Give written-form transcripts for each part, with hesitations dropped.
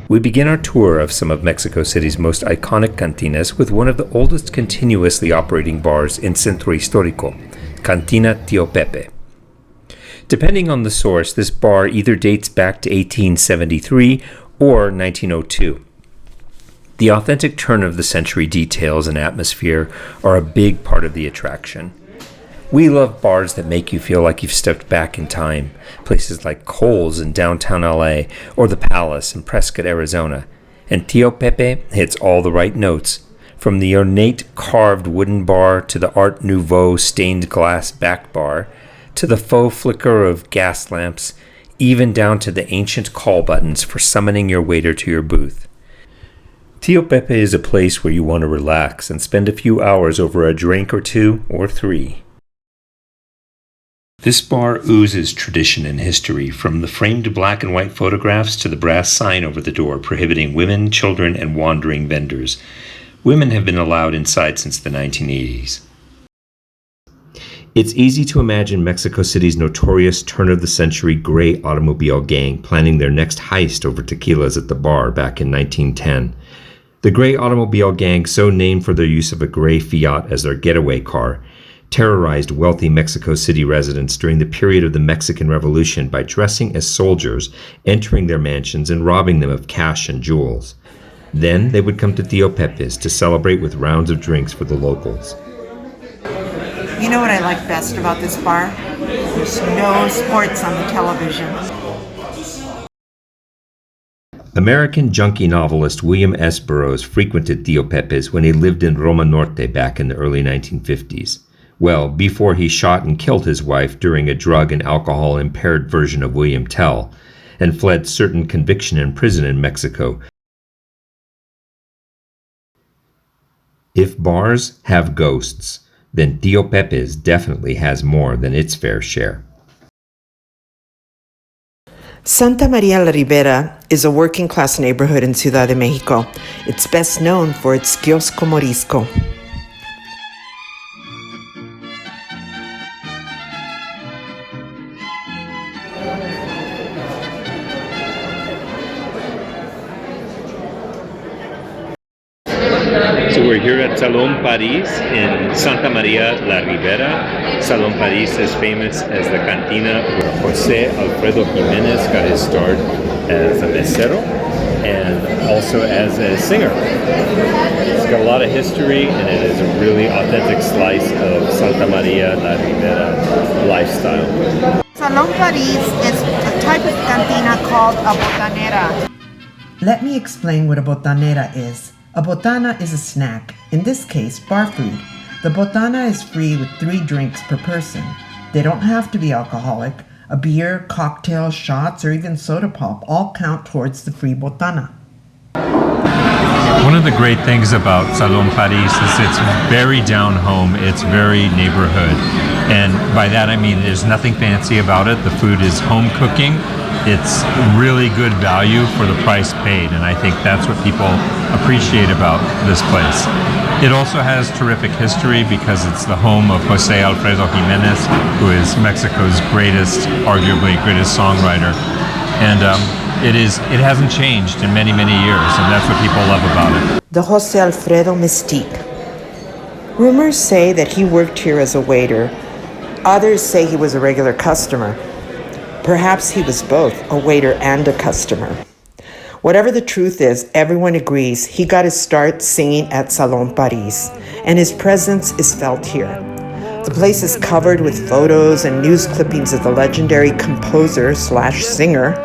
We begin our tour of some of Mexico City's most iconic cantinas with one of the oldest continuously operating bars in Centro Histórico, Cantina Tio Pepe. Depending on the source, this bar either dates back to 1873 or 1902. The authentic turn-of-the-century details and atmosphere are a big part of the attraction. We love bars that make you feel like you've stepped back in time, places like Kohl's in downtown LA or the Palace in Prescott, Arizona. And Tio Pepe hits all the right notes, from the ornate carved wooden bar to the Art Nouveau stained glass back bar, to the faux flicker of gas lamps, even down to the ancient call buttons for summoning your waiter to your booth. Tio Pepe is a place where you want to relax and spend a few hours over a drink or two or three. This bar oozes tradition and history, from the framed black and white photographs to the brass sign over the door prohibiting women, children, and wandering vendors. Women have been allowed inside since the 1980s. It's easy to imagine Mexico City's notorious turn-of-the-century gray automobile gang planning their next heist over tequilas at the bar back in 1910. The gray automobile gang, so named for their use of a gray Fiat as their getaway car, terrorized wealthy Mexico City residents during the period of the Mexican Revolution by dressing as soldiers, entering their mansions and robbing them of cash and jewels. Then they would come to Tio Pepe's to celebrate with rounds of drinks for the locals. You know what I like best about this bar? There's no sports on the television. American junkie novelist William S. Burroughs frequented Tio Pepe's when he lived in Roma Norte back in the early 1950s. Well, before he shot and killed his wife during a drug and alcohol-impaired version of William Tell, and fled certain conviction and prison in Mexico. If bars have ghosts, then Tio Pepe's definitely has more than its fair share. Santa Maria la Ribera is a working-class neighborhood in Ciudad de Mexico. It's best known for its kiosco morisco. So we're here at Salon Paris in Santa Maria la Ribera. Salon Paris is famous as the cantina where José Alfredo Jiménez got his start as a mesero and also as a singer. It's got a lot of history, and it is a really authentic slice of Santa Maria la Ribera lifestyle. Salon Paris is a type of cantina called a botanera. Let me explain what a botanera is. A botana is a snack, in this case, bar food. The botana is free with 3 drinks per person. They don't have to be alcoholic. A beer, cocktail, shots, or even soda pop all count towards the free botana. One of the great things about Salon Paris is it's very down home, it's very neighborhood. And by that I mean there's nothing fancy about it. The food is home cooking. It's really good value for the price paid, and I think that's what people appreciate about this place. It also has terrific history because it's the home of José Alfredo Jiménez, who is Mexico's arguably greatest songwriter. And it hasn't changed in many, many years, and that's what people love about it. The José Alfredo mystique. Rumors say that he worked here as a waiter. Others say he was a regular customer. Perhaps he was both, a waiter and a customer. Whatever the truth is, everyone agrees he got his start singing at Salon Paris, and his presence is felt here. The place is covered with photos and news clippings of the legendary composer/singer,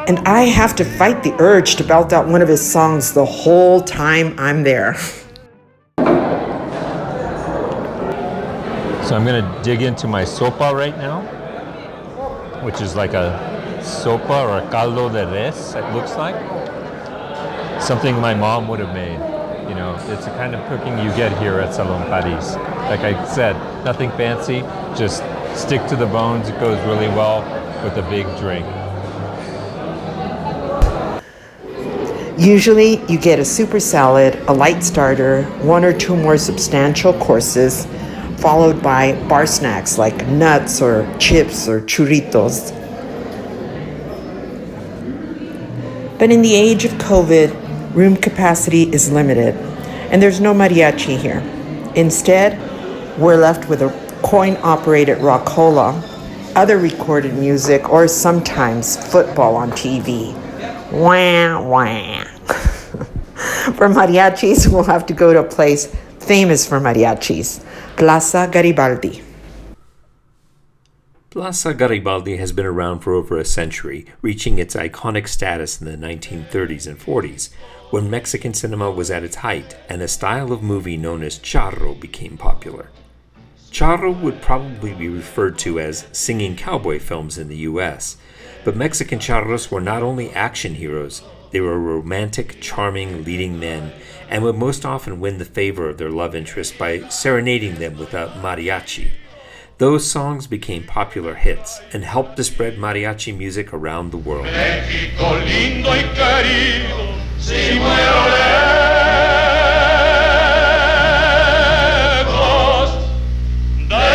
and I have to fight the urge to belt out one of his songs the whole time I'm there. So I'm going to dig into my sopa right now, which is like a sopa or a caldo de res, it looks like. Something my mom would have made. You know, it's the kind of cooking you get here at Salon Paris. Like I said, nothing fancy, just stick to the bones. It goes really well with a big drink. Usually you get a super salad, a light starter, 1 or 2 more substantial courses, followed by bar snacks like nuts or chips or churritos. But in the age of COVID, room capacity is limited, and there's no mariachi here. Instead, we're left with a coin-operated rockola, other recorded music, or sometimes football on TV. Wah, wah. For mariachis, we'll have to go to a place famous for mariachis, Plaza Garibaldi. Plaza Garibaldi has been around for over a century, reaching its iconic status in the 1930s and 40s, when Mexican cinema was at its height and a style of movie known as charro became popular. Charro would probably be referred to as singing cowboy films in the US, but Mexican charros were not only action heroes, they were romantic, charming leading men, and would most often win the favor of their love interest by serenading them with a mariachi. Those songs became popular hits and helped to spread mariachi music around the world. Mexico lindo y querido, si muero lejos de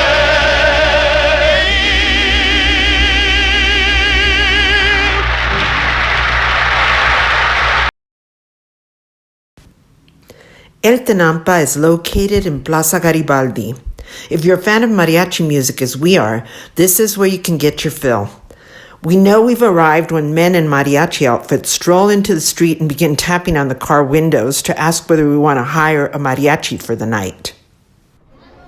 El Tenampa is located in Plaza Garibaldi. If you're a fan of mariachi music as we are, this is where you can get your fill. We know we've arrived when men in mariachi outfits stroll into the street and begin tapping on the car windows to ask whether we want to hire a mariachi for the night.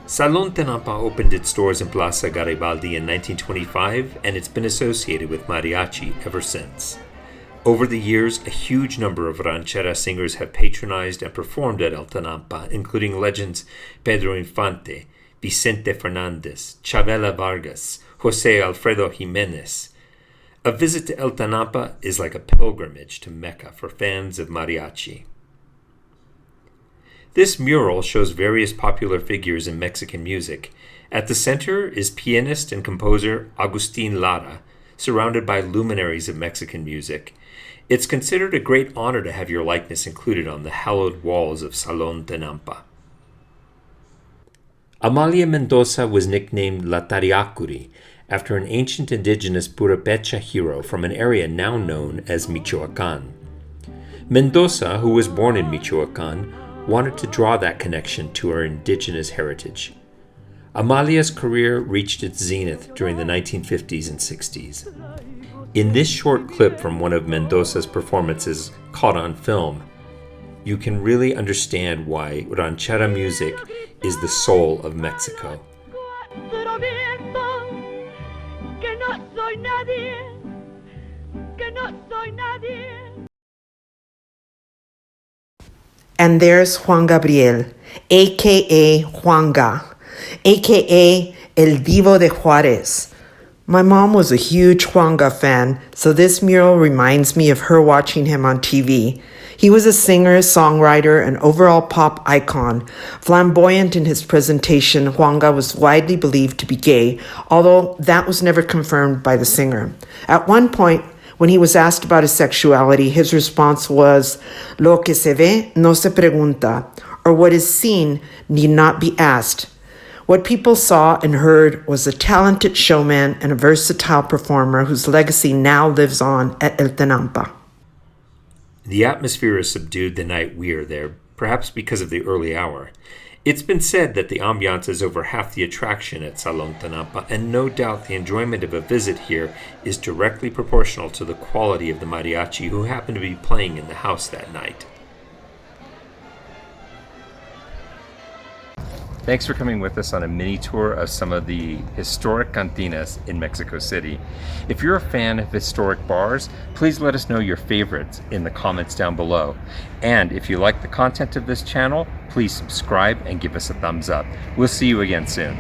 Salon Tenampa opened its doors in Plaza Garibaldi in 1925, and it's been associated with mariachi ever since. Over the years, a huge number of ranchera singers have patronized and performed at El Tenampa, including legends Pedro Infante, Vicente Fernandez, Chavela Vargas, Jose Alfredo Jimenez. A visit to El Tanapa is like a pilgrimage to Mecca for fans of mariachi. This mural shows various popular figures in Mexican music. At the center is pianist and composer Agustin Lara, surrounded by luminaries of Mexican music. It's considered a great honor to have your likeness included on the hallowed walls of Salon Tenampa. Amalia Mendoza was nicknamed La Tariacuri after an ancient indigenous Purepecha hero from an area now known as Michoacan. Mendoza, who was born in Michoacan, wanted to draw that connection to her indigenous heritage. Amalia's career reached its zenith during the 1950s and 60s. In this short clip from one of Mendoza's performances caught on film, you can really understand why ranchera music is the soul of Mexico. And there's Juan Gabriel, a.k.a. Juanga, a.k.a. El Divo de Juarez. My mom was a huge Juanga fan, so this mural reminds me of her watching him on TV. He was a singer, songwriter, and overall pop icon. Flamboyant in his presentation, Juanga was widely believed to be gay, although that was never confirmed by the singer. At one point, when he was asked about his sexuality, his response was, "Lo que se ve no se pregunta," or what is seen need not be asked. What people saw and heard was a talented showman and a versatile performer whose legacy now lives on at El Tenampa. The atmosphere is subdued the night we are there, perhaps because of the early hour. It's been said that the ambiance is over half the attraction at Salon Tenampa, and no doubt the enjoyment of a visit here is directly proportional to the quality of the mariachi who happen to be playing in the house that night. Thanks for coming with us on a mini tour of some of the historic cantinas in Mexico City. If you're a fan of historic bars, please let us know your favorites in the comments down below. And if you like the content of this channel, please subscribe and give us a thumbs up. We'll see you again soon.